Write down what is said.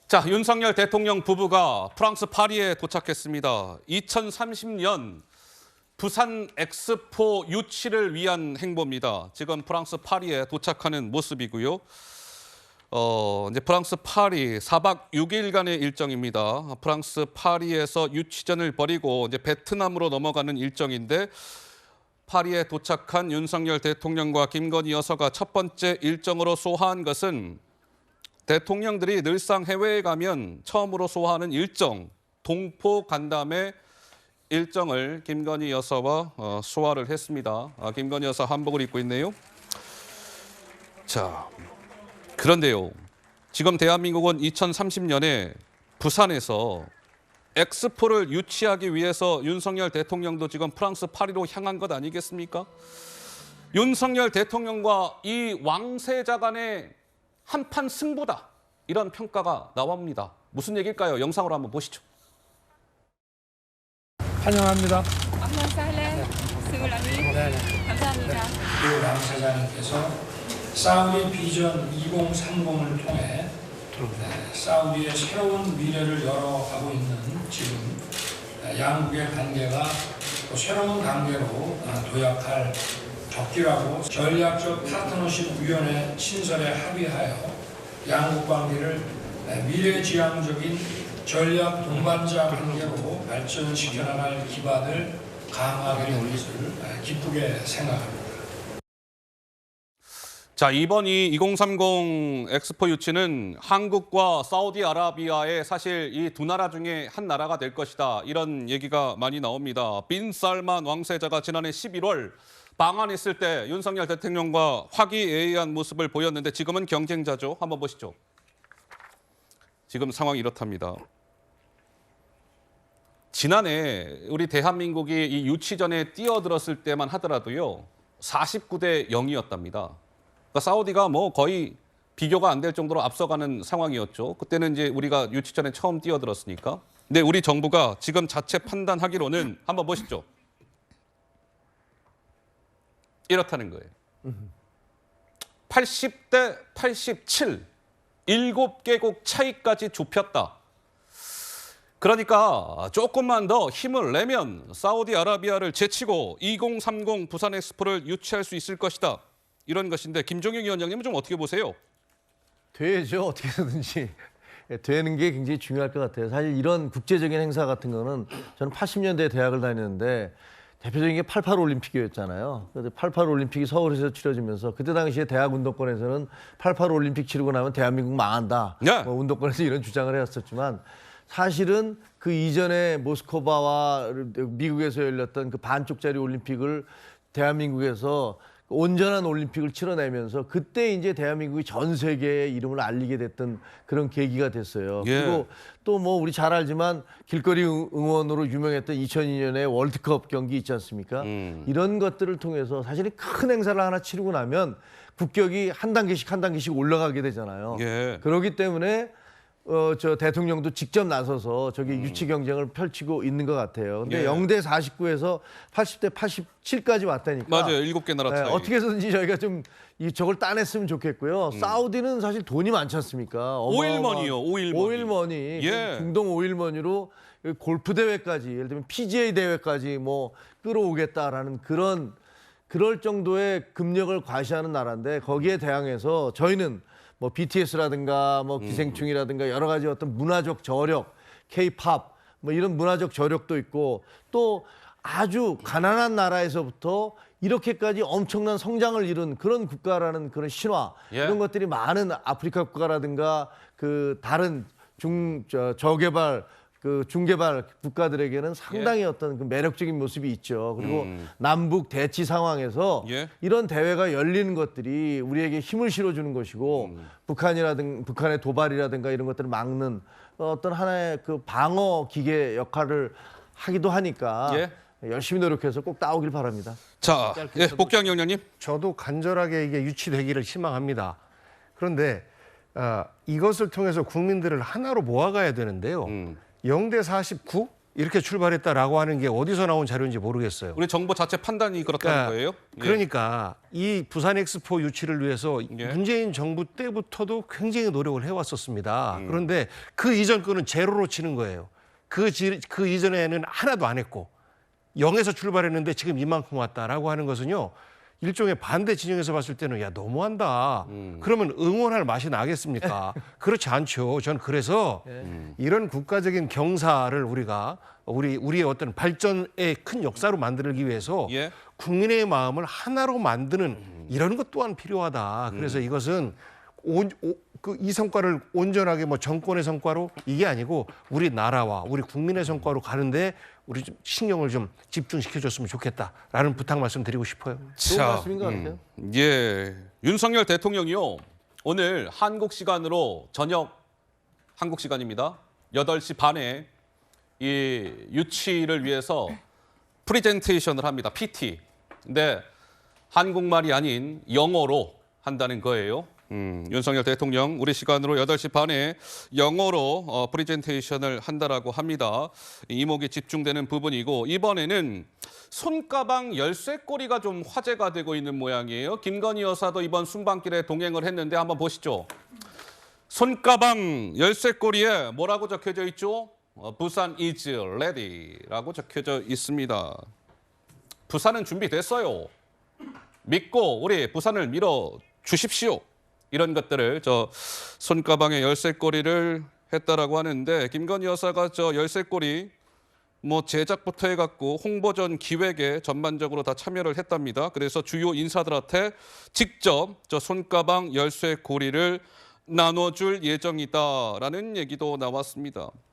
자, 윤석열 대통령 부부가 프랑스 파리에 도착했습니다. 2030년 부산 엑스포 유치를 위한 행보입니다. 지금 프랑스 파리에 도착하는 모습이고요. 이제 프랑스 파리 4박 6일간의 일정입니다. 프랑스 파리에서 유치전을 벌이고 이제 베트남으로 넘어가는 일정인데 파리에 도착한 윤석열 대통령과 김건희 여사가 첫 번째 일정으로 소화한 것은 대통령들이 늘상 해외에 가면 처음으로 소화하는 일정, 동포 간담회 일정을 김건희 여사와 소화를 했습니다. 김건희 여사 한복을 입고 있네요. 자, 그런데요. 지금 대한민국은 2030년에 부산에서 엑스포를 유치하기 위해서 윤석열 대통령도 지금 프랑스 파리로 향한 것 아니겠습니까? 윤석열 대통령과 이 왕세자 간의 한판 승부다. 이런 평가가 나옵니다. 무슨 얘기일까요? 영상으로 한번 보시죠. 환영합니다. 감사합니다. 왕세자님께서 사우디 비전 2030을 통해 사우디의 새로운 미래를 열어가고 있는 지금 양국의 관계가 또 새로운 단계로 도약할 적기라고 전략적 파트너십 위원회 신설에 합의하여 양국 관계를 미래지향적인 전략 동반자 관계로 발전시켜 나갈 기반을 강화하게 된 것을 기쁘게 생각합니다. 자, 이번 이 2030 엑스포 유치는 한국과 사우디아라비아의 사실 이 두 나라 중에 한 나라가 될 것이다. 이런 얘기가 많이 나옵니다. 빈 살만 왕세자가 지난해 11월 방한했을 때 윤석열 대통령과 화기애애한 모습을 보였는데 지금은 경쟁자죠. 한번 보시죠. 지금 상황이 이렇답니다. 지난해 우리 대한민국이 이 유치전에 뛰어들었을 때만 하더라도요. 49대 0이었답니다. 그러니까 사우디가 뭐 거의 비교가 안 될 정도로 앞서가는 상황이었죠. 그때는 이제 우리가 유치전에 처음 뛰어들었으니까. 근데 우리 정부가 지금 자체 판단하기로는 한번 보시죠. 이렇다는 거예요. 80대 87, 7개국 차이까지 좁혔다. 그러니까 조금만 더 힘을 내면 사우디아라비아를 제치고 2030 부산 엑스포를 유치할 수 있을 것이다. 이런 것인데 김종영 위원장님은 좀 어떻게 보세요? 되죠. 어떻게든지. 되는 게 굉장히 중요할 것 같아요. 사실 이런 국제적인 행사 같은 거는 저는 80년대에 대학을 다녔는데 대표적인 게 88 올림픽이었잖아요. 그래서 88 올림픽이 서울에서 치러지면서 그때 당시에 대학 운동권에서는 88 올림픽 치르고 나면 대한민국 망한다. 네. 뭐 운동권에서 이런 주장을 해왔었지만 사실은 그 이전에 모스크바와 미국에서 열렸던 그 반쪽짜리 올림픽을 대한민국에서 온전한 올림픽을 치러내면서 그때 이제 대한민국이 전 세계에 이름을 알리게 됐던 그런 계기가 됐어요. 예. 그리고 또 뭐 우리 잘 알지만 길거리 응원으로 유명했던 2002년에 월드컵 경기 있지 않습니까? 이런 것들을 통해서 사실 큰 행사를 하나 치르고 나면 국격이 한 단계씩 올라가게 되잖아요. 예. 그렇기 때문에 저 대통령도 직접 나서서 저기 유치 경쟁을 펼치고 있는 것 같아요. 근데 예. 0대 49에서 80대 87까지 왔다니까. 맞아요. 7개 나라 차이. 어떻게 해서든지 저희가 좀 저걸 따냈으면 좋겠고요. 사우디는 사실 돈이 많지 않습니까? 오일머니요. 오일머니. 오일머니. 예. 중동 오일머니로 골프 대회까지 예를 들면 PGA 대회까지 뭐 끌어오겠다라는 그럴 정도의 금력을 과시하는 나라인데 거기에 대항해서 저희는 뭐 BTS라든가 뭐 기생충이라든가 여러 가지 어떤 문화적 저력, K-팝 뭐 이런 문화적 저력도 있고 또 아주 가난한 나라에서부터 이렇게까지 엄청난 성장을 이룬 그런 국가라는 그런 신화 예. 이런 것들이 많은 아프리카 국가라든가 그 다른 저개발 그 중개발 국가들에게는 상당히 어떤 그 매력적인 모습이 있죠. 그리고 남북 대치 상황에서 예. 이런 대회가 열리는 것들이 우리에게 힘을 실어주는 것이고 북한의 도발이라든가 이런 것들을 막는 어떤 하나의 그 방어 기계 역할을 하기도 하니까 예. 열심히 노력해서 꼭 따오길 바랍니다. 자, 예, 복귀한 영장님. 저도 간절하게 이게 유치되기를 희망합니다. 그런데 이것을 통해서 국민들을 하나로 모아가야 되는데요. 0대 49, 이렇게 출발했다라고 하는 게 어디서 나온 자료인지 모르겠어요. 우리 정부 자체 판단이 그렇다는 거예요? 예. 그러니까 이 부산 엑스포 유치를 위해서 예. 문재인 정부 때부터도 굉장히 노력을 해왔었습니다. 그런데 그 이전 거는 제로로 치는 거예요. 그 이전에는 하나도 안 했고 0에서 출발했는데 지금 이만큼 왔다라고 하는 것은요. 일종의 반대 진영에서 봤을 때는 야 너무한다. 그러면 응원할 맛이 나겠습니까? 그렇지 않죠. 전 그래서 이런 국가적인 경사를 우리가 우리의 어떤 발전의 큰 역사로 만들기 위해서 예. 국민의 마음을 하나로 만드는 이런 것 또한 필요하다. 그래서 이것은 이 성과를 온전하게 뭐 정권의 성과로 이게 아니고 우리 나라와 우리 국민의 성과로 가는데 우리 좀 신경을 좀 집중시켜줬으면 좋겠다라는 부탁 말씀드리고 싶어요. 좋은 말씀인 것 같아요. 예, 윤석열 대통령이요. 오늘 한국 시간으로 저녁 한국 시간입니다. 8시 반에 이 유치를 위해서 프레젠테이션을 합니다. PT. 근데 한국말이 아닌 영어로 한다는 거예요. 윤석열 대통령 우리 시간으로 8시 반에 영어로 프레젠테이션을 한다라고 합니다. 이목이 집중되는 부분이고 이번에는 손가방 열쇠고리가 좀 화제가 되고 있는 모양이에요. 김건희 여사도 이번 순방길에 동행을 했는데 한번 보시죠. 손가방 열쇠고리에 뭐라고 적혀져 있죠? 부산 is ready라고 적혀져 있습니다. 부산은 준비됐어요. 믿고 우리 부산을 밀어 주십시오. 이런 것들을 저 손가방에 열쇠고리를 했다라고 하는데 김건희 여사가 저 열쇠고리 뭐 제작부터 해갖고 홍보전 기획에 전반적으로 다 참여를 했답니다. 그래서 주요 인사들한테 직접 저 손가방 열쇠고리를 나눠줄 예정이다라는 얘기도 나왔습니다.